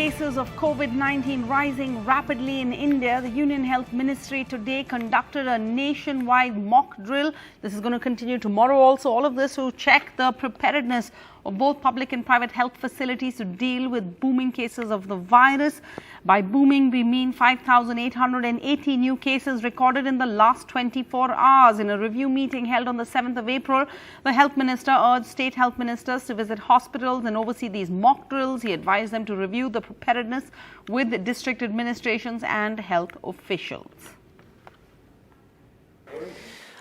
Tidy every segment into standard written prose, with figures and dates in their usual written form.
cases of COVID-19 rising rapidly in India, the Union Health Ministry today conducted a nationwide mock drill. This is going to continue tomorrow also. All of this to check the preparedness of both public and private health facilities to deal with booming cases of the virus. By booming, we mean 5,880 new cases recorded in the last 24 hours. In a review meeting held on the 7th of April, the health minister urged state health ministers to visit hospitals and oversee these mock drills. He advised them to review the preparedness with district administrations and health officials.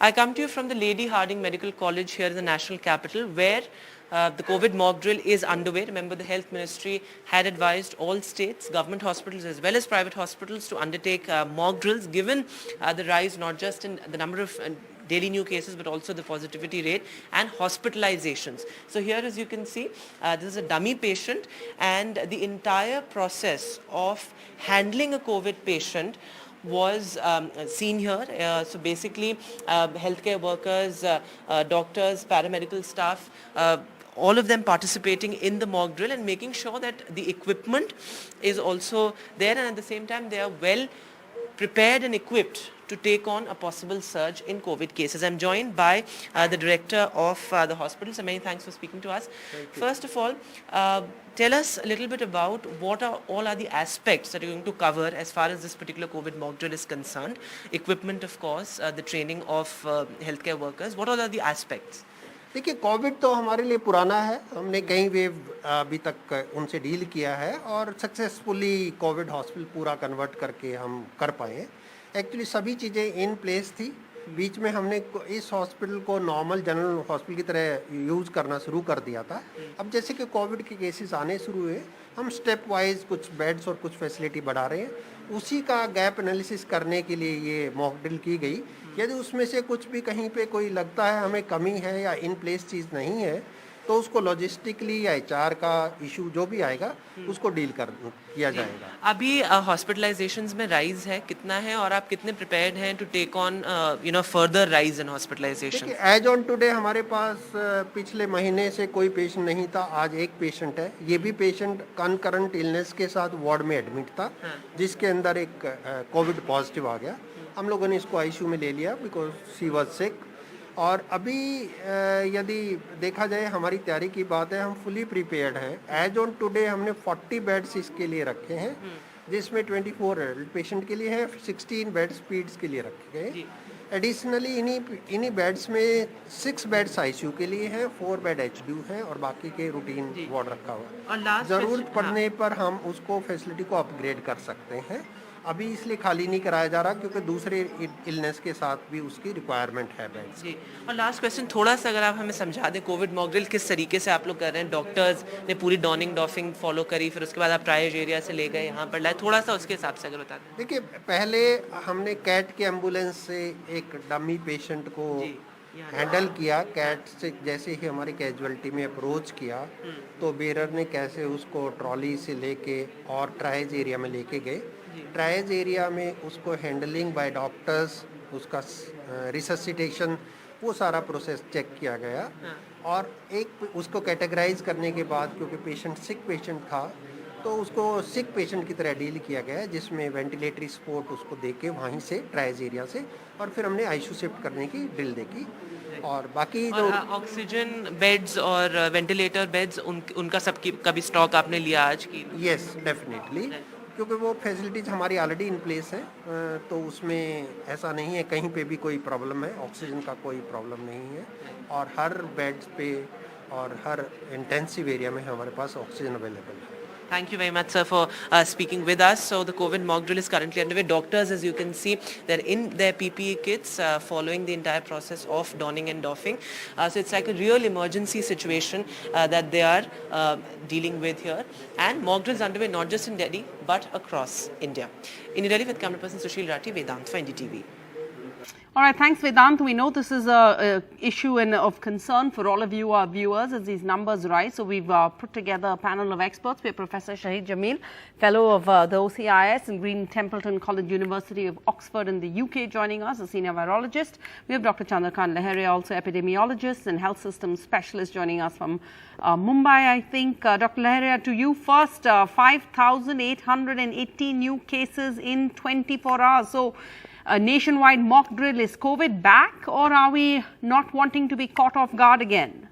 I come to you from the Lady Hardinge Medical College here in the national capital, where the COVID mock drill is underway. Remember, the health ministry had advised all states, government hospitals as well as private hospitals to undertake mock drills, given the rise not just in the number of daily new cases but also the positivity rate and hospitalizations. So here, as you can see, this is a dummy patient, and the entire process of handling a COVID patient was seen here. So basically, healthcare workers, doctors, paramedical staff, all of them participating in the mock drill and making sure that the equipment is also there, and at the same time they are well prepared and equipped to take on a possible surge in COVID cases. I'm joined by the director of the hospital. So many thanks for speaking to us. First of all, tell us a little bit about what are all the aspects that you're going to cover as far as this particular COVID mock drill is concerned. Equipment, of course, the training of healthcare workers. What all are the aspects? देखिए, Covid तो हमारे लिए पुराना है. हमने कई wave अभी तक उनसे डील किया है और सक्सेसफुली कोविड हॉस्पिटल पूरा कन्वर्ट करके हम कर पाए. एक्चुअली सभी चीज़ें इन प्लेस थी. बीच में हमने इस हॉस्पिटल को नॉर्मल जनरल हॉस्पिटल की तरह यूज़ करना शुरू कर दिया था. अब जैसे कि कोविड के केसेस आने शुरू हुए, हम स्टेप वाइज कुछ बेड्स और कुछ फैसिलिटी बढ़ा रहे हैं. उसी का गैप एनालिसिस करने के लिए ये मॉक ड्रिल की गई. यदि उसमें से कुछ भी कहीं पे कोई लगता है हमें कमी है या इन प्लेस चीज़ नहीं है, तो उसको लॉजिस्टिकली या एचआर का इशू जो भी आएगा उसको डील किया जाएगा. अभी हॉस्पिटलाइजेशंस में राइज है कितना है, और आप कितने प्रिपेयर्ड हैं to take on further rise in hospitalization? As on today हमारे पास पिछले महीने से कोई पेशेंट नहीं था. आज एक पेशेंट है. ये भी पेशेंट कनकरेंट इलनेस के साथ वार्ड में एडमिट था, जिसके अंदर एक कोविड पॉजिटिव आ गया. हम लोगों ने इसको आईसीयू में ले लिया बिकॉज शी वाज सिक. और अभी यदि देखा जाए, हमारी तैयारी की बात है, हम फुली प्रिपेयर्ड हैं. एज ऑन टुडे हमने 40 बेड्स इसके लिए रखे हैं, जिसमें 24 एडल्ट पेशेंट के लिए हैं, 16 बेड्स पीड्स के लिए रखे गए. एडिशनली इन्हीं बेड्स में 6 बेड्स आईसीयू के लिए हैं, 4 बेड एचडीयू हैं और बाकी के रूटीन वार्ड रखा हुआ है. ज़रूरत पड़ने पर हम उसको फैसिलिटी को अपग्रेड कर सकते हैं. अभी इसलिए खाली नहीं कराया जा रहा क्योंकि दूसरे इलनेस के साथ भी उसकी रिक्वायरमेंट है बेड्स की. और लास्ट क्वेश्चन, थोड़ा सा अगर आप हमें समझा दें, कोविड मॉक ड्रिल किस तरीके से आप लोग कर रहे हैं? डॉक्टर्स ने पूरी डॉनिंग डॉफिंग फॉलो करी, फिर उसके बाद आप ट्राइज एरिया से ले गए यहाँ पर लाए, थोड़ा सा उसके हिसाब से अगर बता दें. देखिए, पहले हमने कैट के एम्बुलेंस से एक डमी पेशेंट को हैंडल किया. कैट से जैसे ही हमारी कैजुअलिटी में अप्रोच किया, तो बेरर ने कैसे उसको ट्रॉली से लेके और ट्राइज एरिया में लेके गए. ट्राइज एरिया में उसको हैंडलिंग बाय डॉक्टर्स, उसका रिससिटेशन, वो सारा प्रोसेस चेक किया गया. और एक उसको कैटेगराइज करने के बाद, क्योंकि पेशेंट सिक पेशेंट था, तो उसको सिक पेशेंट की तरह डील किया गया, जिसमें वेंटिलेटरी सपोर्ट उसको देके वहीं से ट्राइज एरिया से, और फिर हमने आईसीयू शिफ्ट करने की ड्रिल देखी. और बाकी जो ऑक्सीजन बेड्स और वेंटिलेटर बेड्स, उनका सबकी कभी स्टॉक आपने लिया आज की? यस, डेफिनेटली, क्योंकि वो फैसिलिटीज़ हमारी ऑलरेडी इन प्लेस है. तो उसमें ऐसा नहीं है कहीं पे भी कोई प्रॉब्लम है. ऑक्सीजन का कोई प्रॉब्लम नहीं है, और हर बेड पे और हर इंटेंसिव एरिया में हमारे पास ऑक्सीजन अवेलेबल है. Thank you very much, sir, for speaking with us. So the COVID mock drill is currently underway. Doctors, as you can see, they're in their PPE kits, following the entire process of donning and doffing. So it's like a real emergency situation that they are dealing with here. And mock drills underway not just in Delhi, but across India. In New Delhi, with camera person Sushil Rathi, Vedant for NDTV. All right, thanks Vedant. We know this is a issue of concern for all of you, our viewers, as these numbers rise. So we've put together a panel of experts. We have Professor Shahid Jamil, Fellow of the OCIS and Green Templeton College, University of Oxford in the UK, joining us, a senior virologist. We have Dr. Chandrakant Laharia, also epidemiologist and health systems specialist, joining us from Mumbai, I think. Dr. Laharia, to you first, 5,818 new cases in 24 hours. So a nationwide mock drill. Is COVID back, or are we not wanting to be caught off guard again?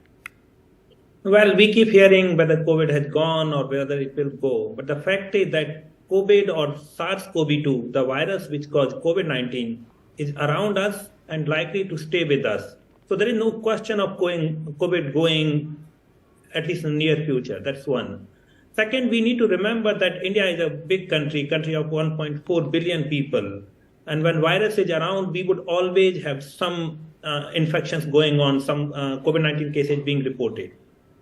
Well, we keep hearing whether COVID has gone or whether it will go. But the fact is that COVID or SARS-CoV-2, the virus which caused COVID-19, is around us and likely to stay with us. So there is no question of COVID going, at least in the near future. That's one. Second, we need to remember that India is a big country of 1.4 billion people. And when virus is around, we would always have some infections going on, some COVID-19 cases being reported.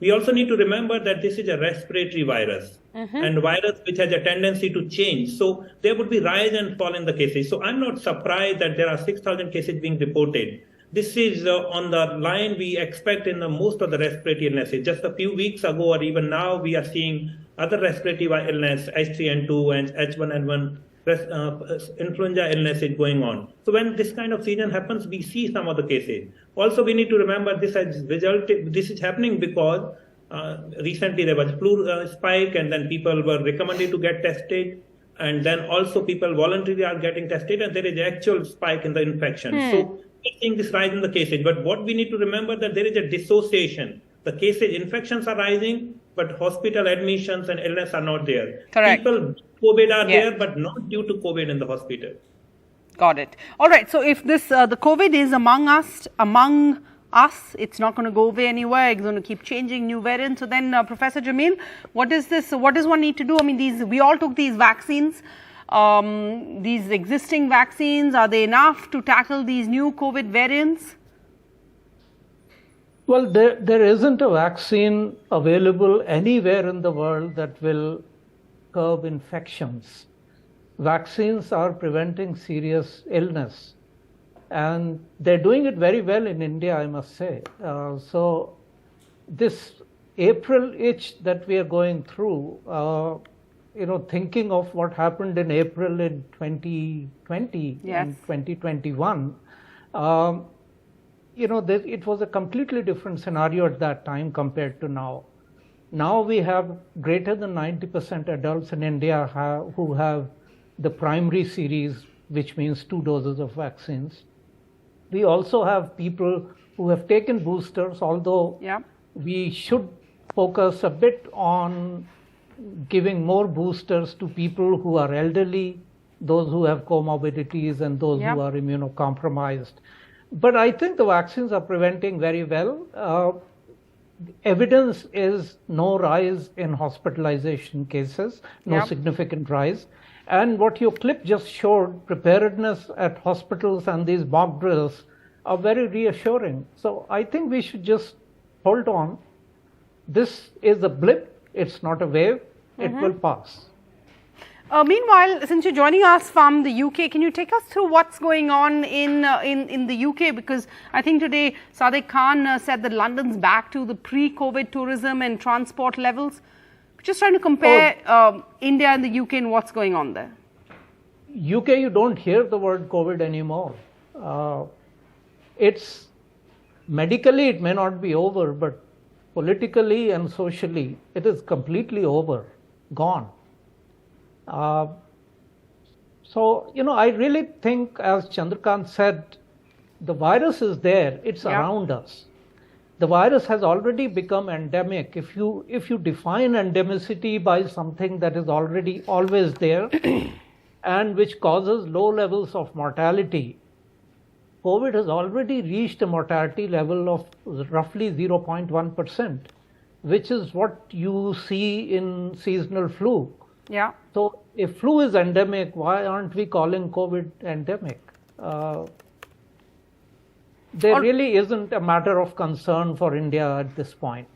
We also need to remember that this is a respiratory virus and a virus which has a tendency to change. So there would be rise and fall in the cases. So I'm not surprised that there are 6,000 cases being reported. This is on the line we expect in most of the respiratory illnesses. Just a few weeks ago or even now, we are seeing other respiratory illness, H3N2 and H1N1. Influenza illness is going on. So when this kind of season happens, we see some of the cases. Also, we need to remember this is happening because recently there was flu spike, and then people were recommended to get tested, and then also people voluntarily are getting tested, and there is an actual spike in the infection. So we're seeing this rise in the cases. But what we need to remember that there is a dissociation. The cases, infections are rising, but hospital admissions and illness are not there. Correct. People COVID are there, but not due to COVID in the hospital. Got it. All right. So if this the COVID is among us, it's not going to go away anywhere. It's going to keep changing, new variants. So then, Professor Jamil, what is this? What does one need to do? I mean, we all took these vaccines. These existing vaccines, are they enough to tackle these new COVID variants? Well, there isn't a vaccine available anywhere in the world that will curb infections. Vaccines are preventing serious illness, and they're doing it very well in India, I must say. So this April itch that we are going through, thinking of what happened in April in 2020 and 2021, it was a completely different scenario at that time compared to now. Now we have greater than 90% adults in India who have the primary series, which means 2 doses of vaccines. We also have people who have taken boosters, although we should focus a bit on giving more boosters to people who are elderly, those who have comorbidities, and those who are immunocompromised. But I think the vaccines are preventing very well. Evidence is no rise in hospitalization cases, no significant rise. And what your clip just showed, preparedness at hospitals and these mock drills are very reassuring. So I think we should just hold on. This is a blip, it's not a wave, it will pass. Meanwhile, since you're joining us from the UK, can you take us through what's going on in the UK? Because I think today Sadiq Khan said that London's back to the pre-COVID tourism and transport levels. Just trying to compare India and the UK and what's going on there. UK, you don't hear the word COVID anymore. It's medically, it may not be over, but politically and socially, it is completely over, gone. So, I really think, as Chandrakant said, the virus is there, it's around us. The virus has already become endemic. If you define endemicity by something that is already always there and which causes low levels of mortality, COVID has already reached a mortality level of roughly 0.1%, which is what you see in seasonal flu. Yeah. So if flu is endemic, why aren't we calling COVID endemic? There really isn't a matter of concern for India at this point.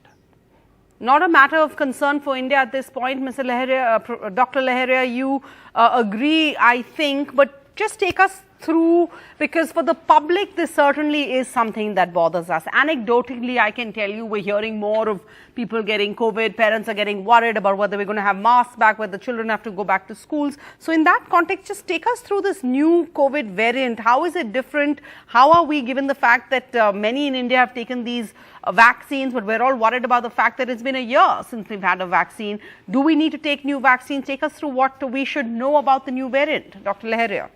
Not a matter of concern for India at this point, Mr. Laharia, Dr. Laharia, you agree, I think, but just take us through, because for the public this certainly is something that bothers us. Anecdotally, I can tell you we're hearing more of people getting COVID, parents are getting worried about whether we're going to have masks back, whether children have to go back to schools. So in that context, just take us through this new COVID variant. How is it different? How are we, given the fact that many in India have taken these vaccines, but we're all worried about the fact that it's been a year since we've had a vaccine. Do we need to take new vaccines? Take us through what we should know about the new variant, Dr. Laharia.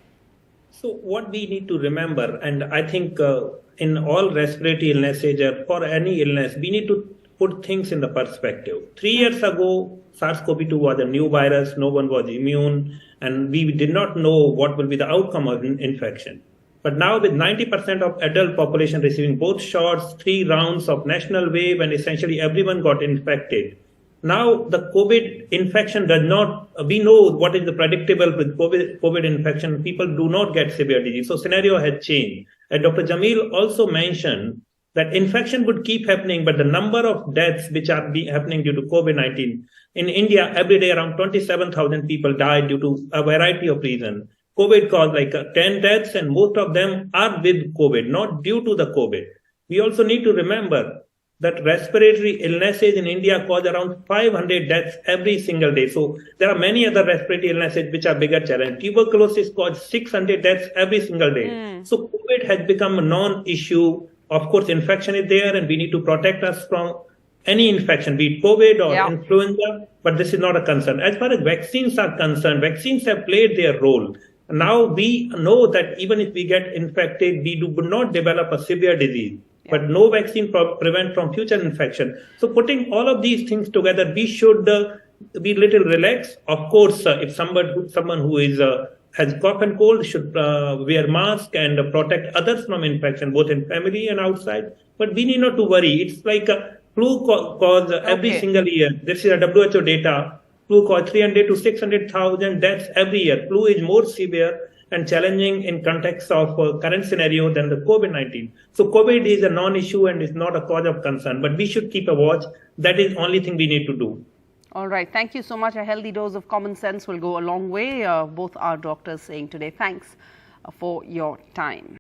So what we need to remember, and I think in all respiratory illnesses or for any illness, we need to put things in the perspective. 3 years ago, SARS-CoV-2 was a new virus, no one was immune, and we did not know what will be the outcome of infection. But now with 90% of adult population receiving both shots, 3 rounds of national wave, and essentially everyone got infected. Now the COVID infection does not, we know what is the predictable with COVID infection, people do not get severe disease. So scenario has changed. And Dr. Jamil also mentioned that infection would keep happening, but the number of deaths which are happening due to COVID-19, in India, every day around 27,000 people died due to a variety of reasons. COVID caused like 10 deaths, and most of them are with COVID, not due to the COVID. We also need to remember that respiratory illnesses in India cause around 500 deaths every single day. So there are many other respiratory illnesses which are bigger challenge. Tuberculosis causes 600 deaths every single day. So COVID has become a non-issue. Of course, infection is there, and we need to protect us from any infection, be it COVID or influenza, but this is not a concern. As far as vaccines are concerned, vaccines have played their role. Now we know that even if we get infected, we would not develop a severe disease, but no vaccine prevent from future infection. So putting all of these things together, we should be little relaxed. Of course, if someone who is has cough and cold should wear mask and protect others from infection, both in family and outside. But we need not to worry. It's like a flu cause every single year. This is a WHO data. Flu cause 300 to 600,000 deaths every year. Flu is more severe and challenging in context of current scenario than the COVID-19. So COVID is a non-issue and is not a cause of concern, but we should keep a watch. That is the only thing we need to do. All right. Thank you so much. A healthy dose of common sense will go a long way. Both our doctors saying today. Thanks for your time.